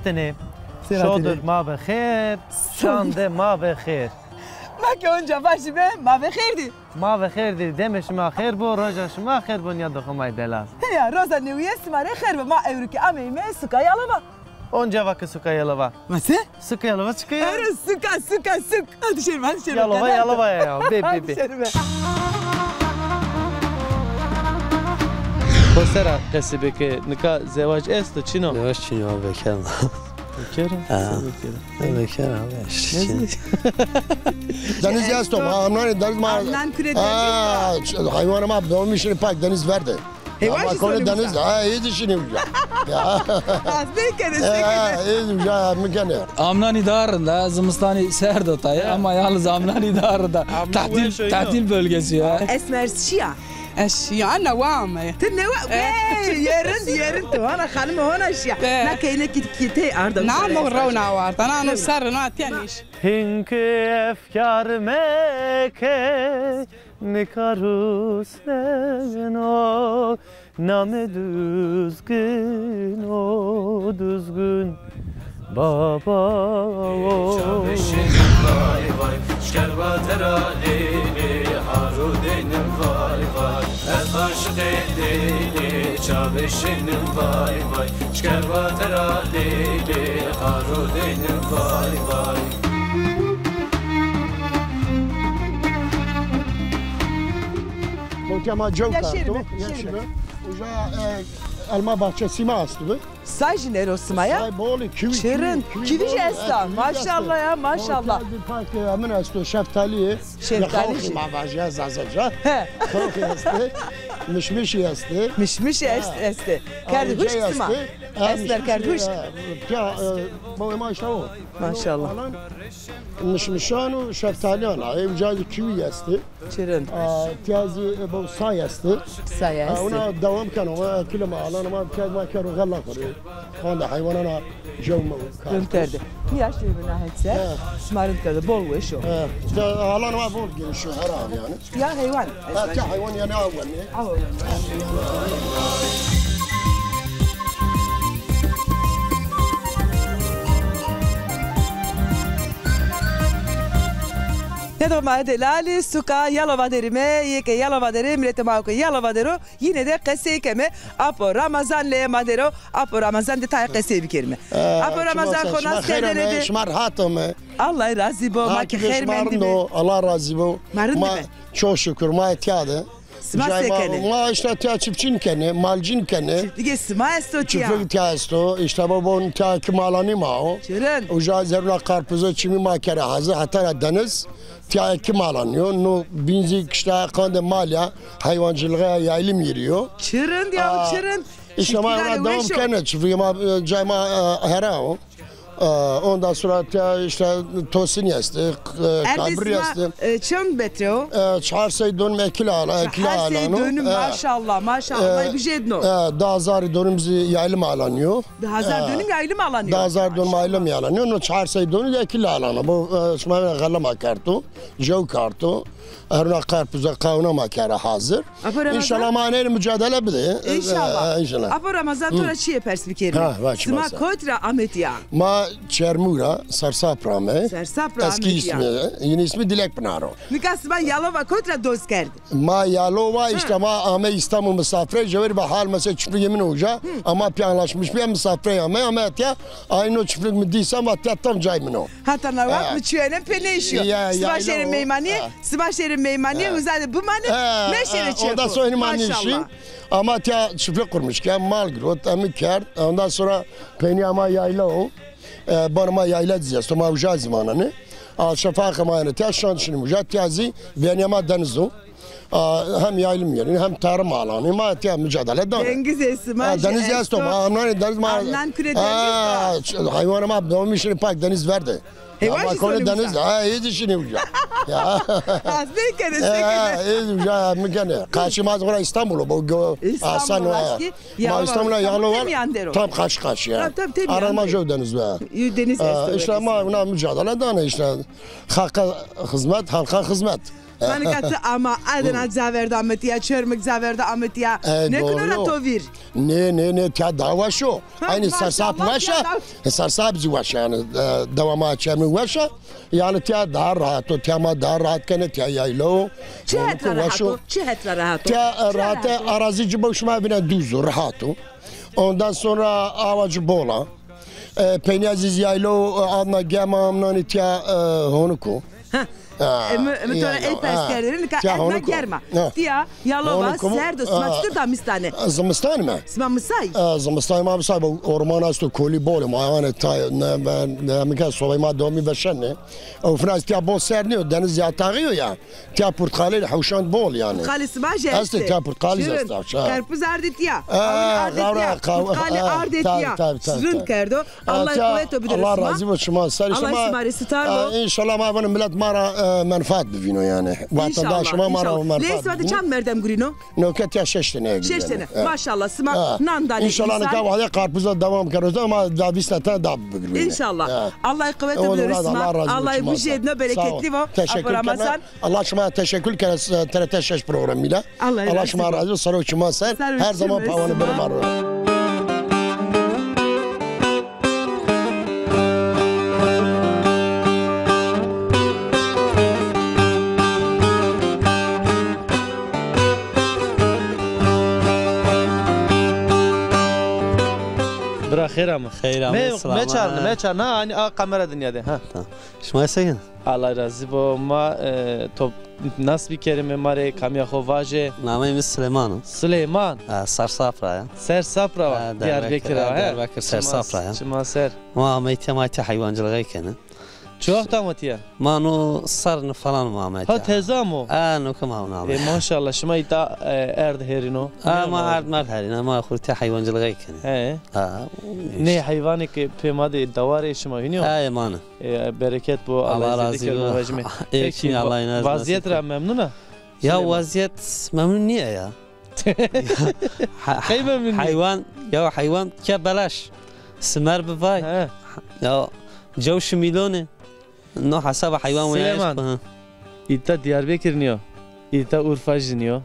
Selatini. Şodur ma be khair. Şande ma be khair. ما که اونجا باشی به ما بخیر دی ما به خیر دی دمش ما خیر بو روزا شما خیر بو نیاد خمای دلال یا روزا نیویست ماره خیر به ما evruki ameyme suka yalama onca vakı suka yalava nasıl? Suka yalava çıkıyor Evet suka hadi şerim yalava ya be hadi şerim Kosera kasibeke nika zevac est çino Zevac çino bekarım Bekarım Deniz yazdı ama amnan deniz mar. Amnan kredi. Hayvanıma doğmuşunu pak deniz verdi. Ama konu deniz iyi düşünüyor ya. Az bekeriz. İyi ya mükemmel. Amnan idarında zımistani seher dotayı ama yalnız amnan idarında tatil bölgesi ya. Esmer şia. الشيعة نوامة تنوام يا رنت وانا خالمه هنا اشياء ما كاينه كي ارض نعم رونا وارد انا نصر ناتيانيش هنك افكار مكه نکاروس نو نام düzgün o düzgün baba vay vay şkerbatera lili harudenim vay vay ez aşık edili çabeşinim vay vay şkerbatera lili harudenim vay vay Mükemmel çok kartı. Uca elma bahçesi mi astı? Sajin erosmaya. Say bolu kivi. Çırın. Kivi jesta. Maşallah ya maşallah. Bir park amin astı şeftali. Şeftali. Mavaja zazaja. He. Çok astı. Mişmiş astı. Mişmiş astı. Kardeş kısma. Esmer kardeş. Ya bu ma işte o. Maşallah. Mişmişanu şeftali ana. Evcacı kivi astı. Çırın. Tiyazi bu say astı. Say astı. Ona devam kanı. Kilama alan ama tiyazi ma karo galla kare. Kanda hayvanana jevma. Gönderdi. Yaş devine hetse. Smarın kadı bol ve şu. İşte alan ma bol gibi şu haram yani. Ya hayvan. Ya hayvan yani avval ne? Avval. Nedoma delali suka yalova derime yeke yalova derim milete mauke yalova dero yine de kese keme apo Ramazan le madero apo Ramazan de tay kese bir kelime. Apo Ramazan konas kedere şmar hatım. Allah razı bo ma ki khair mendi. Allah razı bo. Ma çok şükür ma etiyadı. Ma işte tiya çiftçin kene, malcin kene. Dige sma esto tiya. Çiftlik tiya esto. İşte bu tiya kimalani ma o. Çırın. Uca zerla karpuzu çimi ma kere hazır hatta deniz. Tiya kimalanıyor. No binzi işte kandı malya hayvancılığa yaylım giriyor. Çırın ya çırın. İşte ma devam kene çiftlik ma cayma herao. Ondan sonra işte tosin yastı, kabri yastı. Çön betre o? Çarsay dönüm ekili alanı. Çarsay dönüm maşallah maşallah bir şey no. Dağzar dönüm yaylım alanıyor. Dağzar dönüm yaylım alanıyor. Dağzar dönüm yaylım alanıyor. No çarsay dönüm ekili alanı. Bu şuna galama kartı, jev kartı. Erna karpuza kavuna makara hazır. İnşallah maneli mücadele bile. İnşallah. Apo Ramazan tora çi yaparsın bir kere. Sma kotra Ahmet ya. Ma Çermura Sarsapra me. Sarsapra eski ismi, yeni ismi Dilek Pınarı. Nikas ma Yalova kotra dost geldi. Ma Yalova işte ma Ahmet İstanbul misafir cevher ve hal mesela çiftlik yemin hoca ama planlaşmış bir misafir Ahmet ya aynı çiftlik mi değilse hatta tam caymino. Hatta ne var mı çüyenin peneşiyor. Sıbaşerin meymani, Sıbaşerin meymani uzadı bu mani meşere çöpü. Ondan sonra mani işi. Ama ya çiftlik kurmuşken mal grot amiker ondan sonra penyama yayla o. Barma yayla diyeceğiz. Toma uca zamanını. Şafak kamayını teşan şimdi uca tiyazi benyama denizo. Hem yaylım yerini hem tarım alanı ma ya mücadele dön. Deniz esma. Deniz yazdı ama amnan deniz ma. Amnan küre deniz. Hayvanıma doğmuşunu pak deniz verdi. Ama konu deniz iyi düşünüyor ya. Az bekeriz. Ya mükemmel. Karşımaz oraya İstanbul'u bu Hasan var. İstanbul'a yağlı var. Tam karşı ya. Arama jo deniz var. Deniz işte ama buna mücadele dönüyor işte. Halka hizmet. من کت اما ادنا زاورد آمتیا چرمک زاورد آمتیا نکنه تویر نه تیا دعوا شو aynı sersap vaşa sersap zivaş yani devama çemi vaşa yani tya daha rahat o tya daha rahat kene tya yaylo چه rahat tya rahat arazici boşuma bine düz rahat o ondan sonra avacı bola penyaziz yaylo adna gemamnani tya honuku مثلا ای پسکردن که ادنا گرما تیا یالووا سرد سمستر دامستانه زمستان ما زمستای زمستان ما بسای orman است و کلی بول ما yani ne میگه صبح ما دومی بشنه او فراز تیا بول سرنیو deniz yatağı ya tیا portakalı حوشان بول yani خالص ما جه است tیا portakalı است karpuz ardetiya portakalı ardetiya sürün kerdo Allah kuvvet öbür Allah razı olsun ma Allah inşallah ma bunu millet mara menfaat bivino yani. Vatandaş ma mara menfaat. Leys vade çam merdem gurino? Noket ya 6 tane. 6 tane. Maşallah sma nandani. İnşallah ne kavada karpuza devam karız ama da visnata da bugün. İnşallah. Allah kuvvet öbür sma. Allah bu jedne bereketli ve Ramazan. Allah şuma teşekkür kere TRT 6 programıyla. Allah şuma razı olsun. Sarıçma sen her zaman pavanı benim arıyorum. خير أما خير أما ما çarna hani kamera dünyada ha شما هستین Allah razı bu ma top nasıl bir kelime mare kamyahovaje نامم سلیمان Süleyman سرسافرا Ser Safra Diyarbakır ha Diyarbakır Sersafra Çima ser ما ميتي مايتي حيوانجلغي كان çok tamatiya ما نو صرن فلان ما ميتي ha tezamo نو كما نعم maşallah şuma ita erd herino ما عاد ما هارينا ما اخرتي حيوانجلغي كان he ne hayvanı ki pemade davar şuma hiniyor مانا bereket bu Allah razı olsun peki vaziyet ra memnuna يا وضعيت ممنون نيه يا حيوان يا حيوان كبلاش سمر بفاي يا جوش ميلونه نو حسب حيوان وياش İta Diyarbakır niyo İta Urfa jiniyor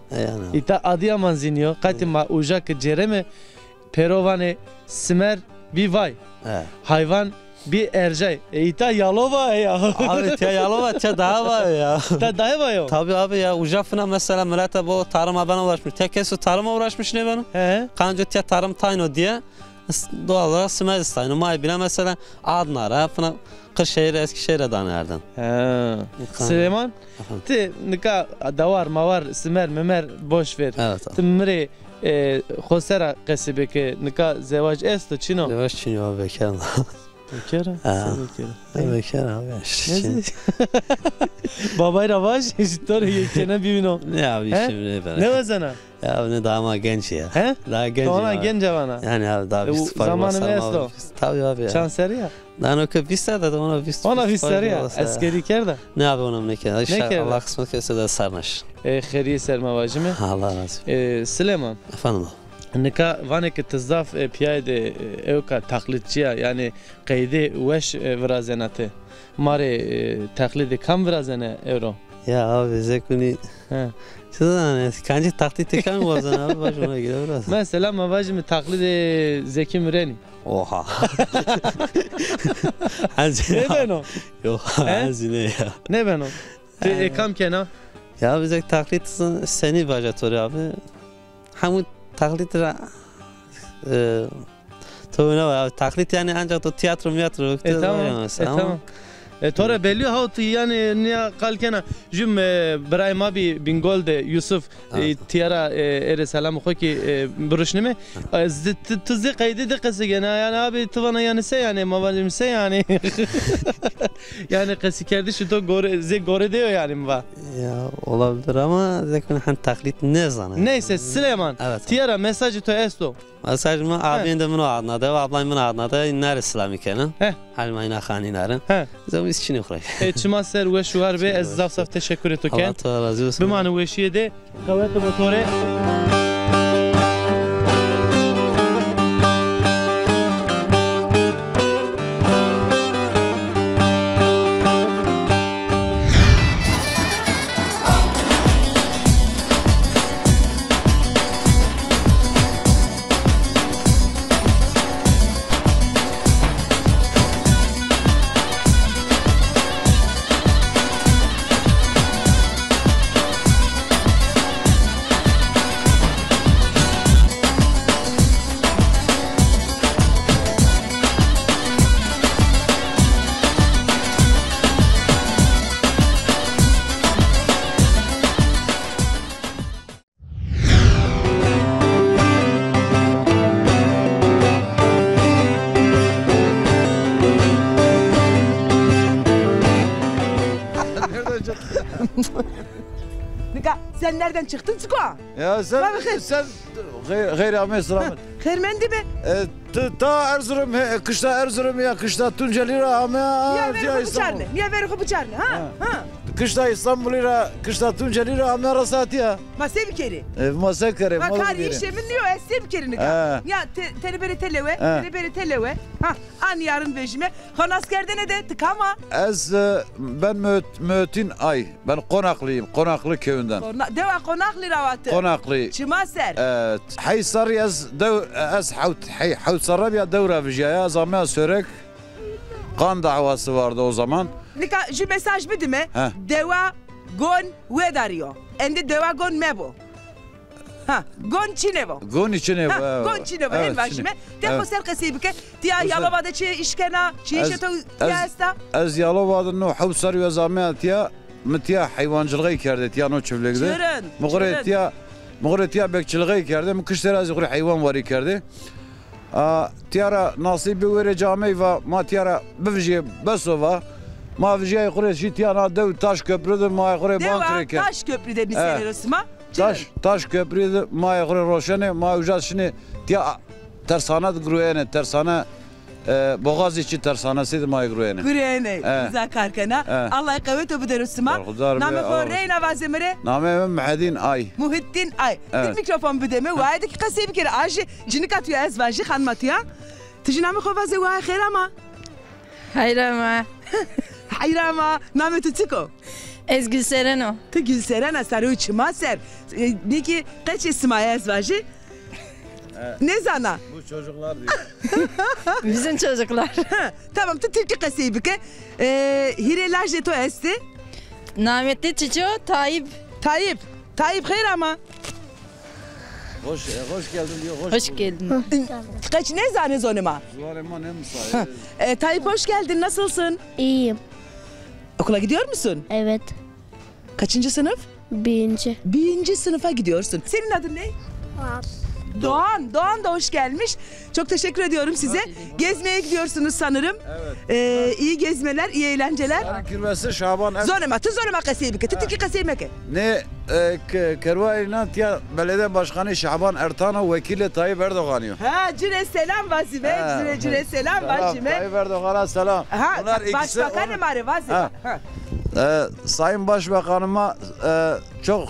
İta Adıyaman jiniyor Kati ma ujak cereme perovane simer bir vay hayvan bir ercay İta Yalova ya abi ya Yalova ya daha var ya daha var ya tabii abi ya ujafına mesela millete bu tarıma bana uğraşmış tek kez tarıma uğraşmış ne benim kanca ya tarım tayno diye doğal olarak simer istayno may bile mesela Adnara falan Kırşehir Eskişehir'e danerden. Süleyman, te nika davar mavar simer memer boş ver. Evet. Tımri khosera qasibeke nika zevaj est çino. Zevaj çino bekar. Bekar? Bekar abi. Babay ravaj işte yekene bivino. Ne abi şimdi ben. Ne vazana? Ya ne daha ama genç ya. He? Daha genç. Ona genç avana. Yani abi daha bir sıfır zamanı mesto. Tabii abi ya. Şanser ya. Ben o ki vista da ona vista. Ona vista ya. Askeri kerda. Ne abi onun ne kerda? İşte Allah kısmet kese de sarnaş. Kheriye sermavacı mı? Allah razı. Süleyman. Efendim. Nika vanek tızaf piyade evka taklitçiya yani kaydı weş virazenate. Mare taklidi kam virazene euro. Ya abi zekuni. Şuradan kanci taklidi kam vazan abi başına gidiyor biraz. Mesela mavacım taklidi Zeki Müreni. Oha. Ne ben o? Yok hazine ya. Ne ben o? Kam kena? Ya bize taklit seni bacatörü abi. Hamut taklit ra to ne var taklit yani ancak to tiyatro tamam. Tora belli ha yani ne kalkena jüm Ibrahim abi Bingol'de Yusuf tiyara ere selam ki buruşne mi tızı kaydı da kası gene yani abi tıvana yani se yani mavalim se yani yani kası kerdi şu to gore diyor yani va ya olabilir ama zekun han taklit ne zanı neyse Süleyman tiyara mesajı to esto mesajımı abinin de bunu anladı ve ablamın anladı inler İslami kenan halmayna khaninarın zaman için uğray çima ser ve şuar ve ezaf saf teşekkür etoken Allah razı olsun bimane veşiye de kavvet motore Nika sen nereden çıktın Çiko? Ya sen gayri selamet. Kırmendi mi? Ta Erzurum, kışta Erzurum ya kışta Tunceli Rahmi Ya ver bıçağını. Ya ver bıçağını. Ha? Kışta İstanbul'ira, kışta Tunceli Rahmi arasatı ya. Masa bir kere. Masa kare. Bakar işemin diyor esse bir kere nika. Ya teleberi televe. Ha an yarın beşime. Kon askerde ne de tıkama. Ben Möğüt'ün ay. Ben Konaklıyım. Konaklı köyünden. Deva Konaklı ravatı. Konaklı. Çımaser. Evet. Haysar yaz Havsarab ya devre vijaya zamaya sörek. Kan davası vardı o zaman. Nika şu mesaj bidi mi? Deva gon ve darıyor. Ende deva gon mebo. Ha, gon çinevo. Gon içine. Gon çinevo en başıme. Depo serkesi bike. Tiya Yalova'da çi işkena, çi işeto tiyasta. Az Yalova'da no Havsar ya zamaya tiya metiya hayvancılığı kerdi tiya no çiftlikte. Çırın. Muğretiya bekçiliği kerdi. Mukıştera az hayvan var kerdi. Tiyara nasibi vere cami ve ma tiyara bivje besova. Ma vijay Kureyşi tiyana dev taş köprüdür ma Kurey bankreke. Taş köprüde bir sene resma. Taş köprüdür ma Kurey roşene ma ujaz şimdi tiya tersane gruyene tersane boğaz içi tersanesiydi ma gruyene. Gruyene. Güzel karkana. Allah kavvet öbüder resma. Name ko reyna vazemere. Name Muhittin Ay. Muhittin Ay. Bir mikrofon büdeme. Vaydı ki kası bir kere aşı cinik atıyor ezvajı hanmatıya. Tijiname ko vaze vay khairama. Hayrama. Hayrama. Name tutuko. Ez Gülseren. Tu Gülseren sarı çımaser. Niki kaç ismaya ezvajı? Ne zana? Bu çocuklar diyor. Bizim çocuklar. Tamam tu Türkçe kasibike. Hireler jeto esti. Nametli Çiço Tayyip. Tayyip hayır ama. Hoş geldin diyor. Hoş geldin. Kaç ne zanez onuma? Zuvarema ne müsait? Tayyip hoş geldin. Nasılsın? İyiyim. Okula gidiyor musun? Evet. Kaçıncı sınıf? 1. 1. sınıfa gidiyorsun. Senin adın ne? Doğan. Doğan da hoş gelmiş. Çok teşekkür ediyorum size. Gezmeye gidiyorsunuz sanırım. Evet. İyi gezmeler, iyi eğlenceler. Sarı kirvesi Şaban. Zorlama kasibike. Tiki kasibike. Ne kervayla tiya belediye başkanı Şaban Ertan'a vekili Tayyip Erdoğan'ıyor. Cüre selam vazime. Cüre selam vazime. Tayyip Erdoğan'a selam. Bunlar başbakanım arı vazime. Sayın Başbakanıma çok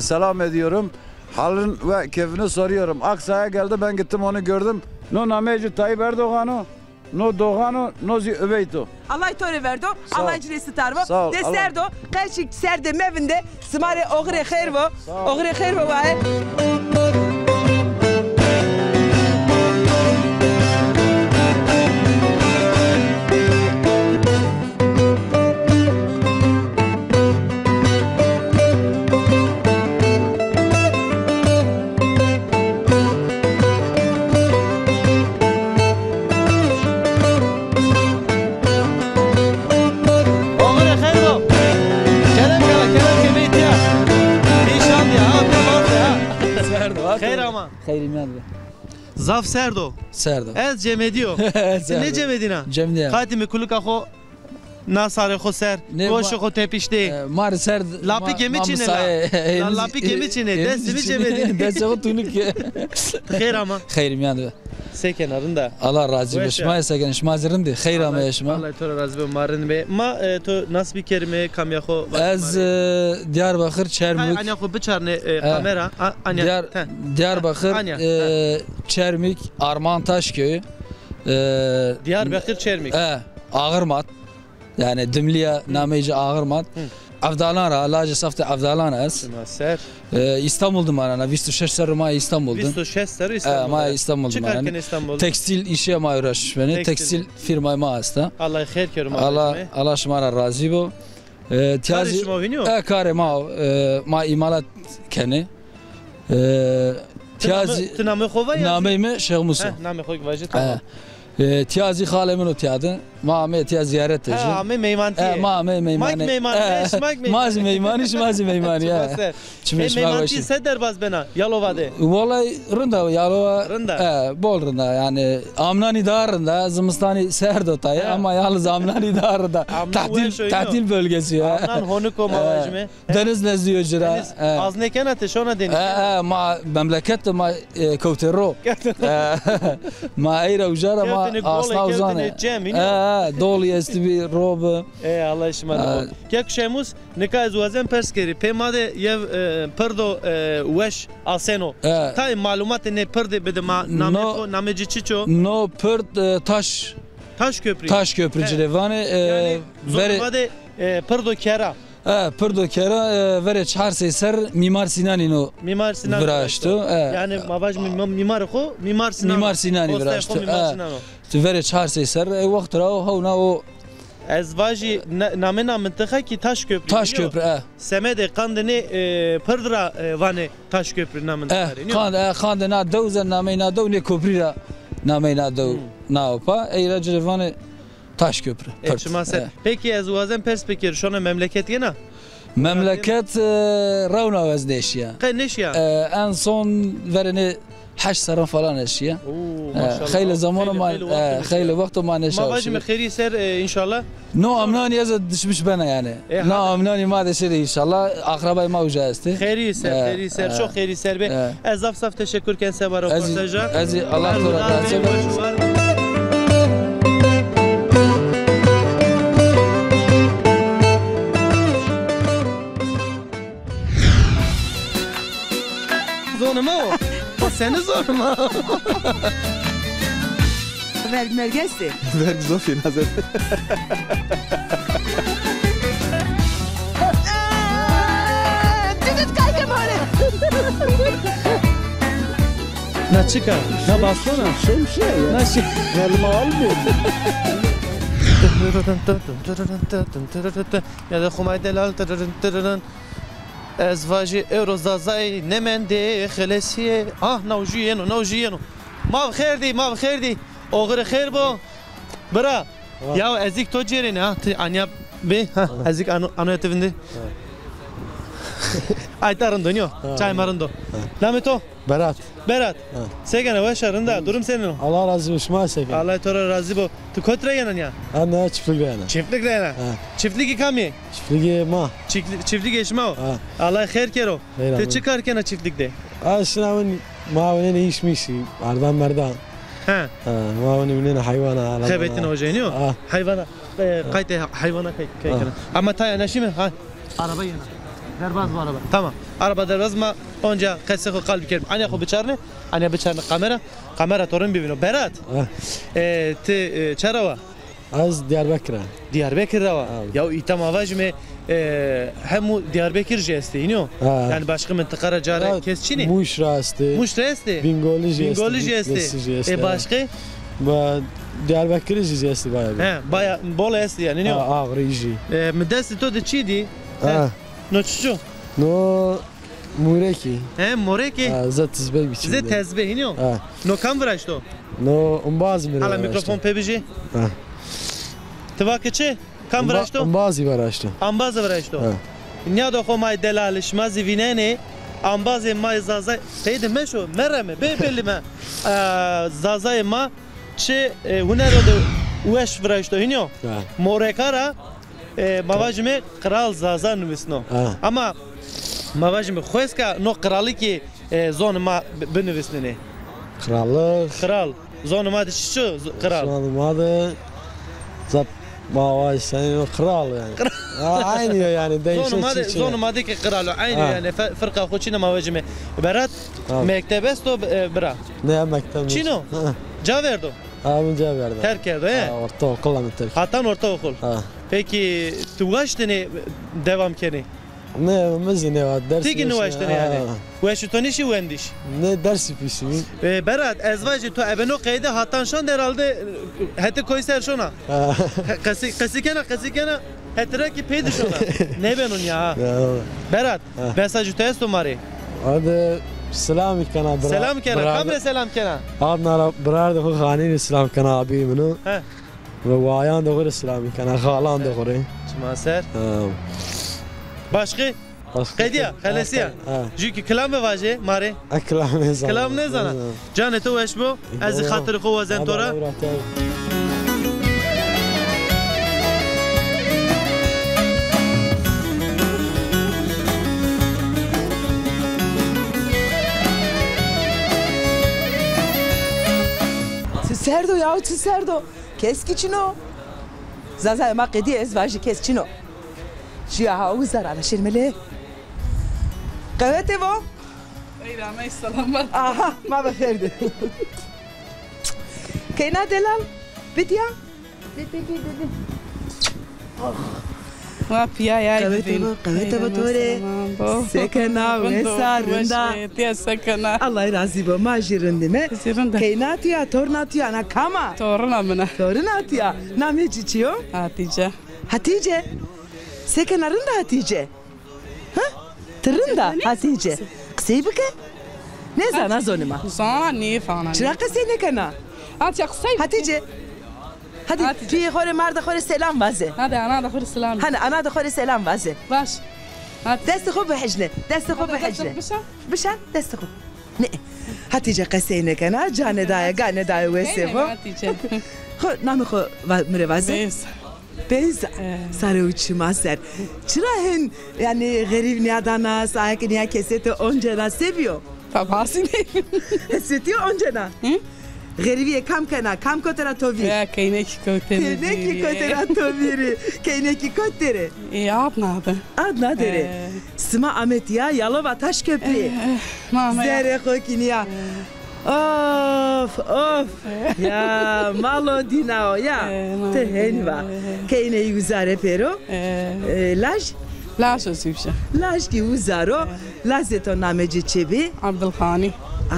selam ediyorum. Halin ve keyfini soruyorum. Aksa'ya geldi ben gittim onu gördüm. No nameci Tayyip Erdoğan'ı. No Doğan'ı, no zi öveyto. Allah tore verdo, Allah cüresi tarvo. Sağ ol. Deserdo, kaçık serde mevinde, smare ogre khairvo, ogre khairvo vae. Xeyrimyan. Zaf Serdo. Ez Cemediyo. Ne Cemedina? Cemediya. Katimi kuluk axo nasare xo ser. Goş xo tepişte. Mar ser. Lapi gemi çine la. Lapi gemi çine. Desimi Cemedina. Desimi tunuk. Xeyrama. Xeyrimyan. Se kenarında. Allah razı olsun. Ma segen şmazirin de xeyrama yaşma. Allah to razı olsun marin be. Ma to nasıl bir kelime kamyaxo. Ez Diyarbakır Çermik. Anya xo biçarne kamera. Anya. Diyarbakır Çermik Armantaş köyü. Diyarbakır Çermik. Ağırmat. Yani Dümliye nameci Ağırmat. Avdalana, Lacı Safta Avdalana es. İstanbul'dum ana. 26 sene ma İstanbul'dum. 26 sene İstanbul'da. Ma İstanbul'dum Çıkarken İstanbul'da. Tekstil işe ma uğraşmış beni. Tekstil firmayı ma hasta. Allah hayır kerim. Allah şımara razı bu. Tiyazi. Kare ma imalat keni. Tiyazi. Name xova ya. Name mi Şeyh Musa. Name xo vajit. Tiyazi halemin o tiyadın. Mame tiya ziyaret teci. Ha, ame meymantiye. Mame meymani. Mak meymani, şmak meymani. Mazi meymani, şmazi meymani ya. Çimeş meymantiye seder baz bena, Yalova'da. Vallahi rında Yalova. Rında. Bol rında yani. Amnani dar rında, zımstani seher dotayı ama yalnız amnani dar rında. Tatil bölgesi ya. Amnan honuko mavajme. Deniz nezliyor jira. Deniz az neken ateş ona deniz. Ma memleket ma Kavtero. Ma ayra ujara ma asla uzane. Dol yesti bir robe. Allah işman. Kek şemus neka zuazen perskeri. Pemade yev perdo wesh aseno. Tay malumat ne perde bede ma nameko nameci çiço. No perd taş. Taş köprü. Taş köprü cilevane. Yani zormade perdo kera. Perdo kera vere çar ser Mimar Sinan'in o. Mimar Sinan. Vraştı. Yani mavaj mimar ko Mimar Sinan. Mimar Sinan'in vraştı. Vere çar ser vaktra o havna o. Ezvaji namena mıntıka ki taş köprü. Taş köprü. Semede kandını pırdra vane taş köprü namıntıka. Kandına dövzen namena döv ne köprü namena döv. Ne yapa? Eyra cilevane taş köprü. Peki ezvazen perspekir şuna memleket yena? Memleket Ravna vezdeşiya. Neşya? En son vereni haş saran falan eşya. Khayli zamanı ma khayli vakti ma neşa. Ma bacım khiri ser inşallah. No amnani yazı düşmüş bana yani. No amnani ma deşir inşallah. Akrabay ma ucayesti. Khiri ser, çok khiri ser be. Ezaf saf teşekkür kense var röportaja. Azi Allah razı Zoruma o. O seni zoruma. Vergi mergesti. Vergi Zofia nazar. Tütüt kaykım öyle. Ne çıkar? Ne bassana? Şemsiye ya. Ne şey? Elma almıyor. Ya da Humayt Delal. ازواجی روزازای نمنده خلصیه نوجیانو ما بخیر دی اوغر خیر بو برا یا ازیک تو جیرینه انیا به ازیک انو اتوینده aytarın dönüyor çay marın do Lameto Berat Segene başarında durum senin Allah razı olsun Segene Allah tora razı bu tu kotre yanan ya ana çiftlik reyna çiftlik kami çiftlik eşma o Allah khair kero te çıkarken çiftlikte aslında maavenen işmişi ardan merdan maavenen hayvana khabetin hocayınıyor hayvana kayte hayvana kay ama tay anaşime ha araba yana derbaz bu araba. Tamam. Araba derbaz ma onca kesse ko kalbi kerim. Ani ko biçarne, ani biçarne kamera torun bibino. Berat. Te çarava. Az Diyarbakır rava. Ya itam avajme hemu Diyarbakır jeste iniyor. Yani başka mıntıkara cara kesçini. Muş rastı. Bingoli jeste. Başka? Diyarbakır jeste bayağı. Bayağı bol esti yani iniyor. Ağrıcı. Müdessi to de çidi. No çuçu? No mureki. Moreki? Za tezbeh biçimde. Za tezbeh iniyor? No kam vraşto? No umbaz mi? Hala mikrofon PBG? Tıvakıçı? Kam vraşto? Umbazi vraşto. Ambazi vraşto. Nya do xomay delaliş mazi vinene ambazi may zazay teyde meşo mereme belli me zazay ma çe hunero de ueş vraşto iniyor? Morekara mavajme kral Zaza nüvisno. Ama mavajme xoeska no kralı ki zonuma benüvisnene. Kral. Zonuma de şu kral. Zonuma da zat mavaj sen o kral yani. Aynı yani değişik. Zonuma de ki kral aynı yani farka xoçina mavajme. Berat mektebesto bra. Ne mektebe? Çino. Caverdo. Abim Caverdo. Terkerdo he. Orta okul mı terk? Hatan orta okul. Peki tu kaçtını devam keni? Ne mezine var ders. Tiki ne kaçtını yani? Ve şu tanışı wendiş. Ne ders yapıyorsun? Berat ezvacı tu ebeno kaydı hatan şan herhalde hete koyser şuna. Kasikena hetere ki peydi şuna. Ne benun ya? Berat mesajı testo mari. Hadi سلام کنا برا سلام کنا کامل سلام کنا آب نارا برای دو خانی سلام کنا آبی منو و وایان دو خور سلام کنا خالان دو خوره شما سر başka قدیا خلاصیا جو کی کلام واجه ماره کلام نزان کلام نزان جان تو ايش بو از خاطر خو وزن تورا Serdo ya serdo. Kes kiçino. Zaza ma qedi ez vaji kes çino. Şia ha uzar ala şirmele. Qavete vo? Eyra ma selamat. Aha ma beferdi. Kena delal. Bitya. Dedi. ما فيها يا قويته بطوري سكنا وسارندا يا سكنا الله يرازي بو ما جيرندمه كيناتيا تورناتيا انا كاما تورناتيا نامي جيچيو Hatice سكنا رندا Hatice ها ترندا Hatice قسيبك نزانا زونما زانا نيفانا شراقه سينكنا Hatice Hadi توی خور مرد خور سلام وازه هذا انا دخول السلام انا دخول السلام وازه باش دست خوب بحجنه دست خوب بحجنه بشن دست خوب نه هتیجه قسینه کنه جان دای گان دای وسفو خو نام خو مره وازه bez sarı uçma ser. Çırahın yani garip niyadana sahip niye kesete oncana seviyor. Babası ne? Seviyor oncana. غریبی کم کنه کم کتره تو بیر کینکی کتره تو بیری کینکی کتره آب نداره آب نداره سما امتیا یالو و تاش köprü zere خوکنیا of ya malo dinao ya te henva kine yuzare pero laj osibşa laj ki uzaro lazeto nameci çebi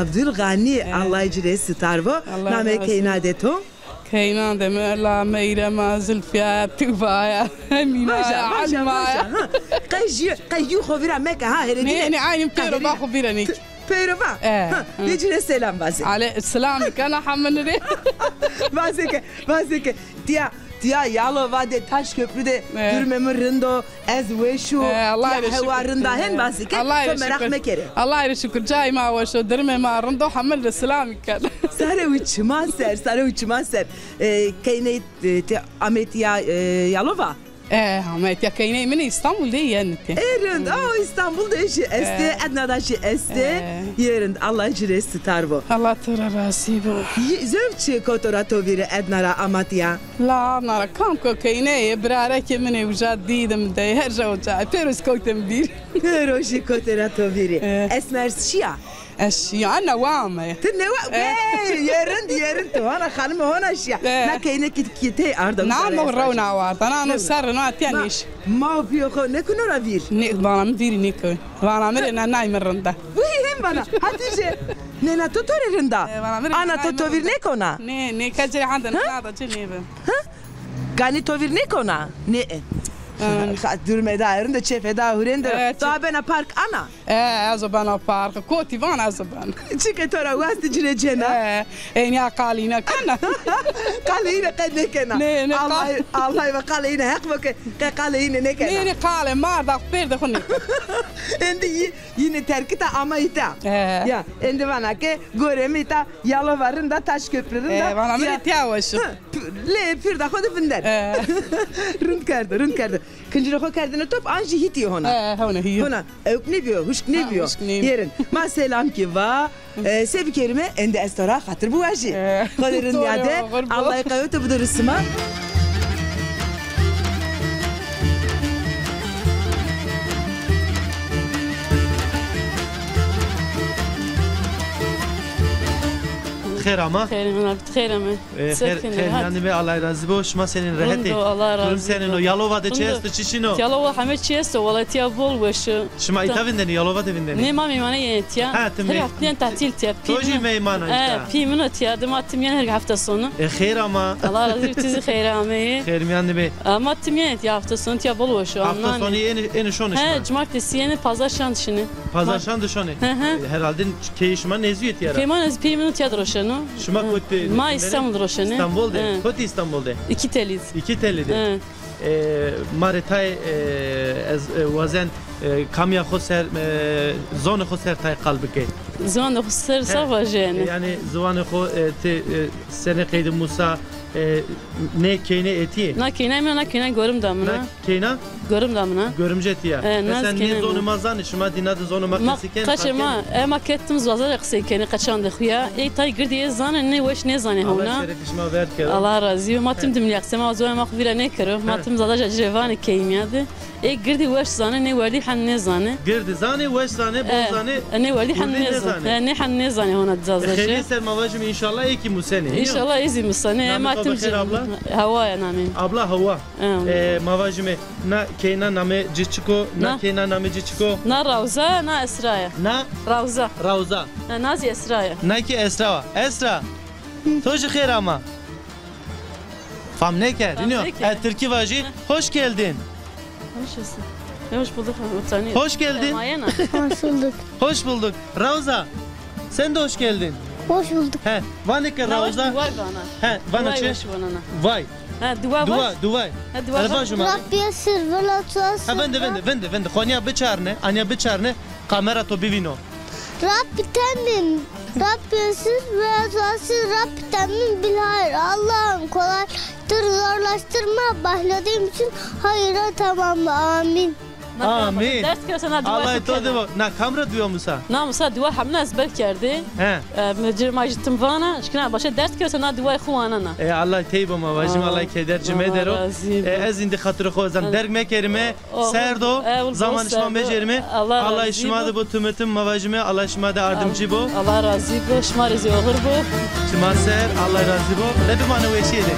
Abdülgani Allah icre starvo name keynadeto keynade la meyrema zülfiya tubaya mina almaya qayyu khovira meka ha heredine ne aynim pero ba khoviranik pero ba icre selam baze ale selam kana hamnere bazeke Diya Yalova de taş köprüde durmemir rindo ez weşu hevarında hen basike merak mekere Allah şükür cayma ve şu durmema rindo hamil selam kan sare uçmaz ser kayne Ametiya Yalova Ahmet ya kayne min İstanbul değil yani. Erend İstanbul'da işi este adnada işi este yerend Allah ciresi tarvo. Allah tora rasibo. Zövçi kotorato vire adnara Amatiya. La nara kam ko kayne brara kemine uca didim de her joca. Peros kotem bir. Peroshi kotorato vire. Esmer şia. أشياء أنا وامة تنوى يرند تو أنا خانم هون أشياء لا كينه كتير أرض نعم رونا وارد أنا نصر ناتيانيش ما بيوخو نكونو رافير بانا مديري نيكو بانا مرينا نايم الرندا وين بانا هاتيجي نينا توتوري رندا أنا توتوفير نيكونا ني كجري عندنا هذا جنيبه ها كاني توفير نيكونا ني durmeda yerinde çefeda hurende tabena park ana azobana park koti van azoban çiketora vasti cinecena enya qalina kana qalina qedekena Allah ve qalina haqbak qalina nekena ne qale ma da perde khoni endi yine terkita ama ita ya endi bana ke goremita Yalovarında taş köpründe bana mı tiyawaş le pirda khode binder rund kardı Kıncıra ko kardına top anji hitiyor hona. Hona. Ne diyor? Huş ne diyor? Yerin. Ma selam ki va. Sevi kerime ende estora hatır bu aji. Kaderin yade. Allah'ı kayotu bu durusuma. بخیر ama. خیر mi? خیر yani mi Allah razı olsun ma senin raheti. Allah razı olsun. Senin o Yalova'da çesto çişino. Yalova همه چی است ولایتی بول وش. Şuma itavindeni Yalova'da vindeni. Ne ma میمانه یه تیا. Ha temi. Her tatil tiyap. Toji meymana işte. Pimino tiyap. Dematım yani her hafta sonu. Xeyr ama. Allah razı olsun sizi xeyr ameyi. Xeyr mi yani be? Ama tüm yani hafta sonu tiyap bol وش. Hafta sonu en şonu işte. He cumartesi yeni pazar şandışını. Pazar şandışını. Herhalde keyişma neziyet yara. Peyman ez pimino tiyap roşanu. Şuma kote. Ma İstanbul roşanu. İstanbul'da. Kote İstanbul'da. 2 teliz. 2 telide. Maritay wazen kamya khoser zon khoser tay qalbike. Zon khoser savajene. Yani zon kho sene qeyd Musa ne kene eti. Na kene mi na kene görüm damına. Kena? Görüm damına. Görümce eti ya. Sen ne zonu mazan şuma dinada zonu makasiken. Kaçma ama ketimiz vazar qseken qaçan dixya. Ey tay girdi zan ne weş ne zan hona. Allah şerefişma ver kere. Allah razı olsun. Matim dim yaksema zon maqvira ne kero. Matim zada cevan keymiyadı. Ey girdi weş zan ne verdi han ne zan. Girdi zan weş zan bol zan. Ne verdi han ne zan. Ne han ne zan hona zazaje. Khayr ser mavajim inşallah eki musene. İnşallah izi musane. Matim hava ya namin. Abla hava. Mavajime na kena name cichiko na kena name cichiko. Na Ravza na Esra'ya. Na Ravza. Ravza. Nazi Esra'ya. Na ki Esra. Esra. Toji xeyr ama. Fam ne ki? Dinliyor. Türkiye vacı. Hoş geldin. Hoş bulduk. Hoş geldin. Hoş bulduk. Hoş bulduk. Ravza. Sen de hoş geldin. Hoş bulduk. He. Vanike Ravza. He. Vanaçı. Vay. Dua dua. Rabbi yasir ve la tuasir. Vende. Konya biçarne, anya biçarne, kamera to bivino. Rabbi temin. Rabbi yasir ve la tuasir. Rabbi temin bil hayır. Allah'ım kolaydır, zorlaştırma. Başladığım için hayıra tamamla. Amin. Amin. Allah etodu bu. Na kamera diyor Musa. Na Musa dua hamle ezber kerdi. He. Mecrimajittim vana. Şkina başa ders kerse na dua xuanana. Allah teyba vajim Allah kedercime dero. Ez indi hatırı xozam derg mekerime serdo zaman şma mecerime. Allah işmadı bu tümetim mavajime Allah işmadı yardımcı bu. Allah razı bu. Şma rezi olur bu. Şma ser Allah razı bu. Lebi bana veşiyedi.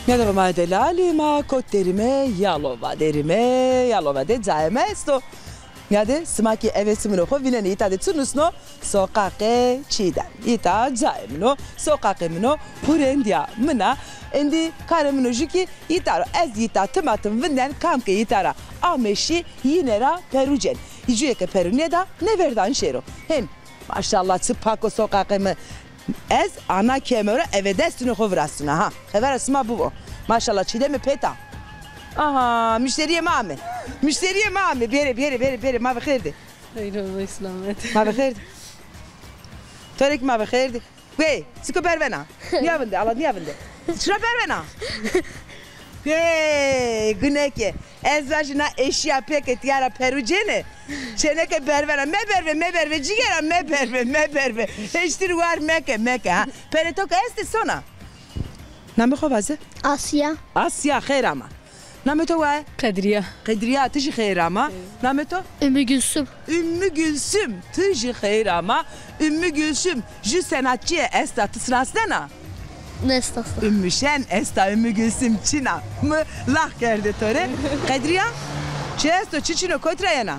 Merhaba Madelali ma kotterime Yalova de zaemesto. Yade smaki evesimno ko vinen ita de tsunusno sokake çiğden. İta zaemno sokakemno purendia mına endi karemno jiki itaro ez ita tımatım vinden kamke itara ameşi yinera perucen. Hicuyeke peruneda ne verdan şero. Hem maşallah çıpako sokakeme ez ana kemera evedestini hovrasına ha. Heverasma bu. Maşallah çide mi peta. Aha müşteriye mami. Beri ma bخيرdi. Hayır Allah selamet. Ma bخيرdi. Torek ma bخيرdi. Ve siko bervena. Niyavinde Allah niyavinde. Şura bervena. Hey güneke. Ezvajina eşya peket yara perucene. Çeneke bervena me berve cigara me berve. Eştir var meke ha. Peretok este sona. Name خوازه؟ آسیا خیر ama. Name to var? Kadriya tiji خیر ama. Name to? Ümmü Gülsüm. Ümmü Gülsüm tiji خیر ama. Ümmü Gülsüm ju sanatçıya esta tısrasdana. Ne estası? Ümmü Şen esta Ümmü Gülsüm çina. Mı lah geldi tore. Kadriya? Çesto çiçino kotrayana.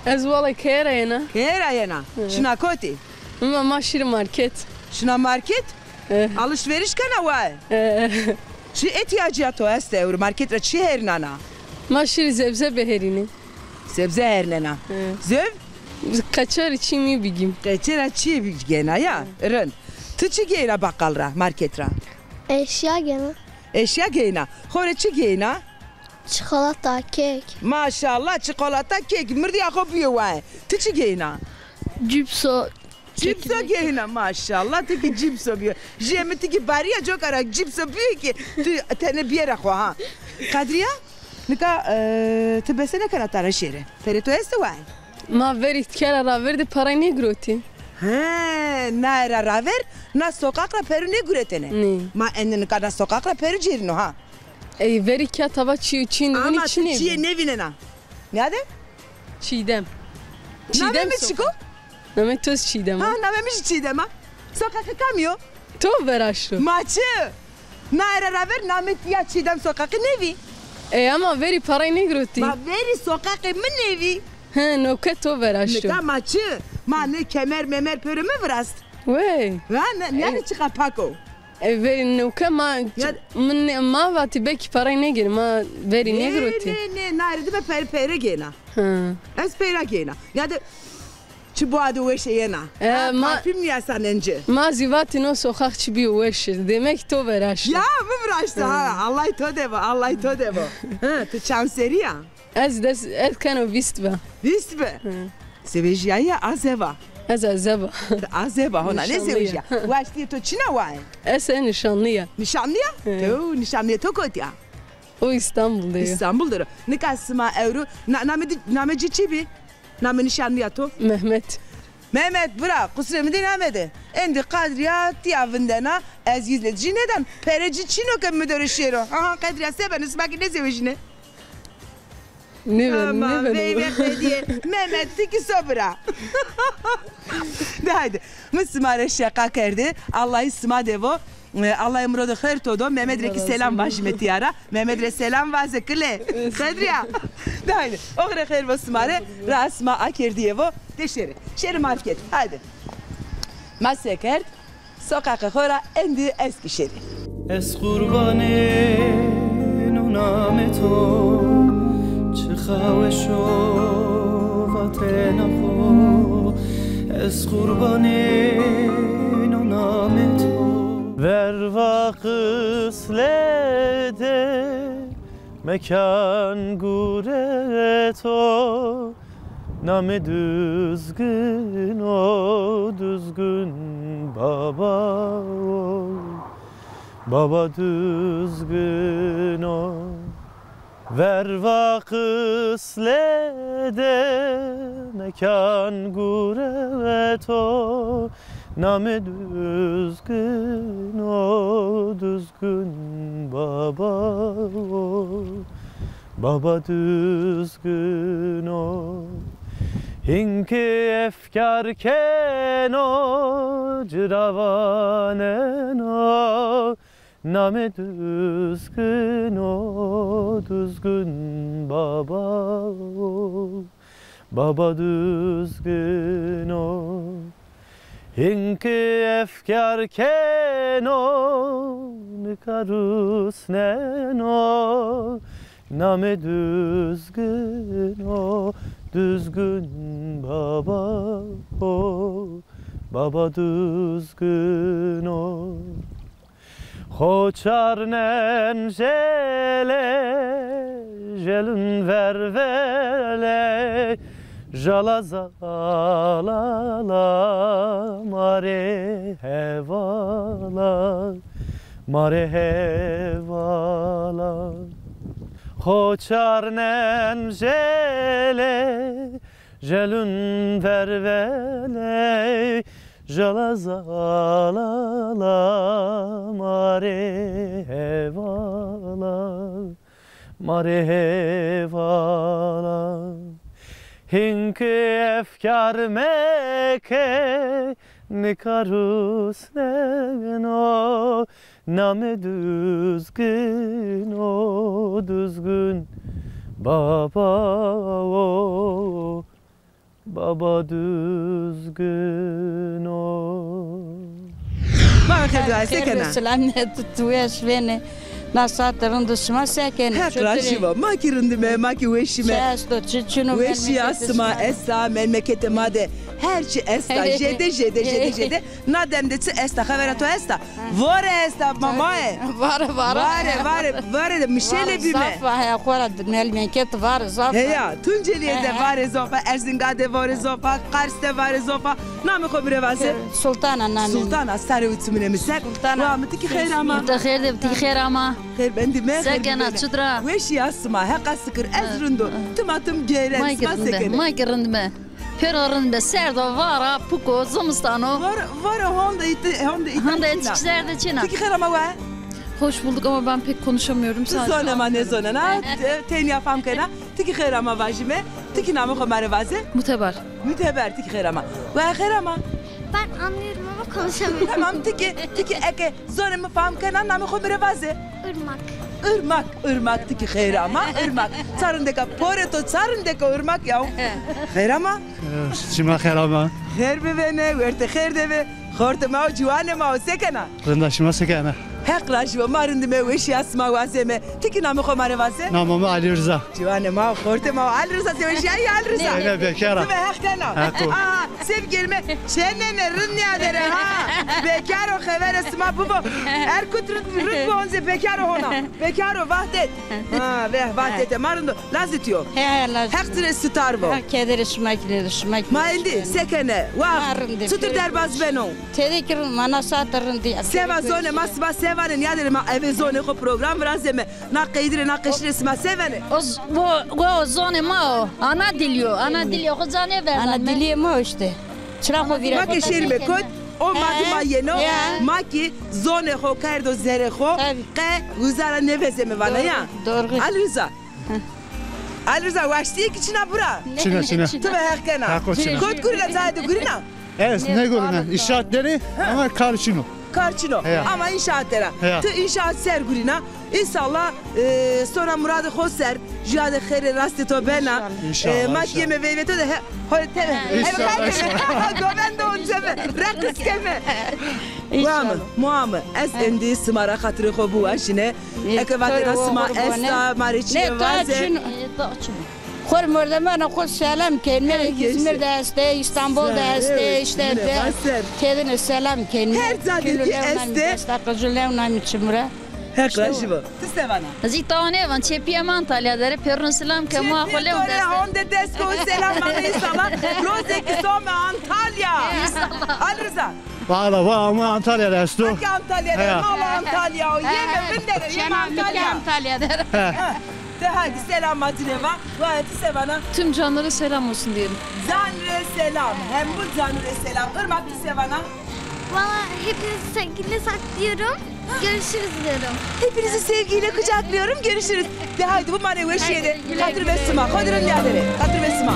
Ez vallahi kerayana. Kerayana. Şuna koti. Ama maşir market. Şuna market? Alışveriş kana var. Çi ihtiyacı este euro marketre çi hernana. Maşir sebze beherini. Sebze hernana. Zev? Kaçar için mi bilgim? Kaçar çi bilgena ya. Rın. Tıçı geyna bakkalra marketra. Eşya geyna. Hore çi geyna? Çikolata, kek. Maşallah çikolata kek. Mırdı yakop yiyor var. Tıçı geyna. Cipso. Cipso giyine maşallah teki cipso biyo. Jemeti ki bariya çok ara cipso biyo ki tu tane bir yere koy ha. Kadriya? Nika tu besene kana tara şere. Peri tu este vay. Ma verit kera raverdi parayı ne groti? He, na era raver, na sokakla peru ne güretene. Ne? Ma endini kana sokakla peru cirino ha. Veri kya tava çiğ Ama nevini tu çiğ çiğ nevine na. Ne adı? Çiğdem. Name mi çiko? Name toz çiğdem. Ha, name mi çiğdem ha? Sokakta kamıyor. To veraşo. Maçı. Na era raver, name ya çiğdem sokakı nevi. Ama veri parayı ne groti? Ma veri sokakı mı nevi? He, noke to veraşo. Nika maçı. Ma ne kemer memer pörü mü vrast? Wey. Ha, ne çıka pako? Veri noke ma vati beki parayı ne gir ma veri ne groti? Ne, nerede be pere gena. Ez pere gena. Ya da çubuğu adı ve şeyena. Parfüm ya sanence. Ma zivati no sokak çibi ueşir. Demek to veraşo. Ya mı veraştı ha? Allah to deva, Allah to deva. Ha, tu chanseri ya. Ez kano vistba. Vistba? Sevejiya ya azeva. Ez azeva. Azeva hona ne sevejiya? Vaşti to çina vay. Ez nişanlıya. Nişanlıya? To nişanlıya to kotya. O İstanbul'da ya. İstanbul'da. Ne kasma euro. Nameci çibi. Name nişanlıya to. Mehmet. Mehmet bırak kusurumda dinlemedi. Endi Kadriya tiyavındana ez izledici neden? Pereci çino kem müdürü şero. Aha Kadriya seven ismaki ne sevişine? Ne ben? Mehmet tiki sobra. De haydi. Müslüman şaka kerdi. Allah isma devo. Allah emrodu her todo. Mehmet reki selam başime tiyara. Mehmet re selam vaze kile. Kadriya. De haydi. Ogre her Müslüman rasma akerdiyevo. Deşeri. Şeri market. Haydi. Maseker. Sokaka khora endi eski şeri. Es kurbane nunameto. Çıkavşo vatenakho. Es kurbane nunameto. Ver vakıslede mekan gureto. Name düzgün o düzgün baba o. Baba düzgün o. Ver vakıslede mekan guret o. Name düzgün o düzgün baba o. Baba düzgün o. Hinki efkar keno ciravanen o. Name düzgün o düzgün baba o. Baba düzgün o. Hinki efkar keno nikarus neno. Name düzgün o düzgün baba o. Baba düzgün o. Hoçarnen jele jelün vervele jalazala mare hevala mare hevala. Hoçarnen jele jelün vervele jalazala mare hevala mare hevala. Hinki efkar meke nikarus neno. Name düzgün o düzgün baba o. Baba düzgün o. Baba kadar sekena. Selam ne tutuyor beni. نسات رند اسمه سکن هقراشیوا ما کی رندمه ما کی وشیمه است چونو وشی اسما اسا مملکت ماده هرچی استا جده ندم دت استا خبر تو استا واره استا مامای واره میشله بیمه زافا ها خورد مملکت واره زافا هيا تونجلیه ده واره زافا ارزنگاده واره زافا قرسته واره زافا نام خو میره واسه سلطان نام سلطان استاری وتسمنه مسك وامتك خير اما خير اما خير بندي ما سكنت شدرا وش اسمع هقا سكر ازرندو تماتم جيرن ما سكن ما كرندمه Perarında serda vara puko zamistano. Vara honda yetişlerde Çin'e. Tiki kharama wa. Hoş bulduk ama ben pek konuşamıyorum sadece. Zona ma ne zona na. Teni afam kana. Tiki kharama vajime. Tiki namı khomare vaze. Muteber. Muteber tiki kharama. Wa kharama. Ben anlıyorum ama konuşamıyorum. Tamam tiki eke zona mı fam kana namı khomare vaze. Irmak. Irmak tiki khairama irmak. Sarındeka poreto sarındeka irmak ya. Khairama. Çima khairama. Khair bevene verte khair deve. Khorte ma juane ma sekena. Rındaşıma sekena. Heqraş ve marindime weşi asma vazeme. Tiki namı khomare vaze. Namım Ali Rıza. Juane ma khorte ma Ali Rıza seveşi ay Ali Rıza. Evet bekara. Ve heqtena. Sevgilime şenene rınniya dere ha. Bekar o haber asma bubu. Erkut rıt bonze bekar ona. Bekar o vahdet. Ha ve vahdet marindo lazitiyo. Heqtre starbo. Kedere şmak. Ma indi sekene. Wa. Sutur derbaz beno. Tedikir mana satarın diye. Seva zone masba sevanın yadır ma eve zone ko program razeme. Na qeydire na qeşre sma sevene. O zone ma ana diliyor khazane ver. Ana diliyor mu işte. Çırak vira. Ma ke şerme kod. O madima yeno ma ki zone ho kardo zere ho qe guzara nevezeme vana ya. Doğru. Alriza waxti ki çina bura. Çina. Tübe herkena. Kod kurila zaydı gurina. Evet ne görünen inşaatları ama karşını. Karçino ama inşaatlara. Tı inşaat ser gurina. İnşallah sonra muradı hoser. Jade khere rastı to bena. Makyeme veyvete de Govendo onzeme. Rakıs keme. Muamı. Es endi smara hatırı ko bu aşine. Ekvatena sma esta mariçi vaze. خور مردمان خود سلام کنیم İzmir دسته İstanbul دسته işte kedine selam kendim her zadeki este destaqızılam namiçimra her klaşıva tistevana zitane van çepiye Antalya dere perun selam ke ma khole onde desko selam bana inşallah rozeki soma Antalya Alrıza Valla ama Antalya desto Antalya Antalya yeme bindere Antalya dere De hadi selam Matileva. Ve sevana. Tüm canlara selam olsun diyelim. Canre selam. Hem bu canre selam. Irmak sevana. Valla hepinizi sevgiyle saklıyorum. Görüşürüz diyorum. Hepinizi sevgiyle kucaklıyorum. Görüşürüz. De hadi bu manevi eşeğde. Katır ve sıma. Kodurun liyadere. Katır ve sıma.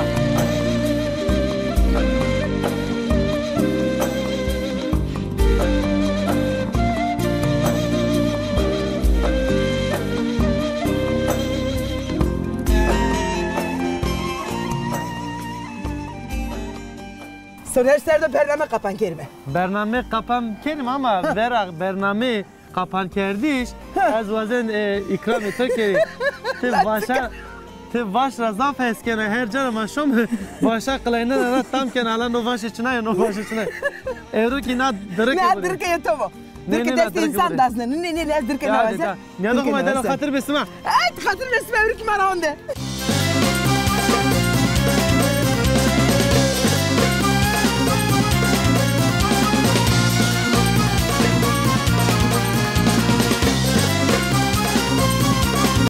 Soner Serdo bername kapan kerime. Bername kapan kerime ama verak bername kapan kerdiş. Az vazen ikram eto keri. Te vaş razan feskene her canıma şom vaşa kılayına da tam kenala no vaş içine no vaş içine. Eru ki na dırık. Ne dırık yetovo. Dırık deste insan dasne. Ne dırık ne vaze. Ne dokuma dela hatır besma. Evet hatır besma eru ki bana onde.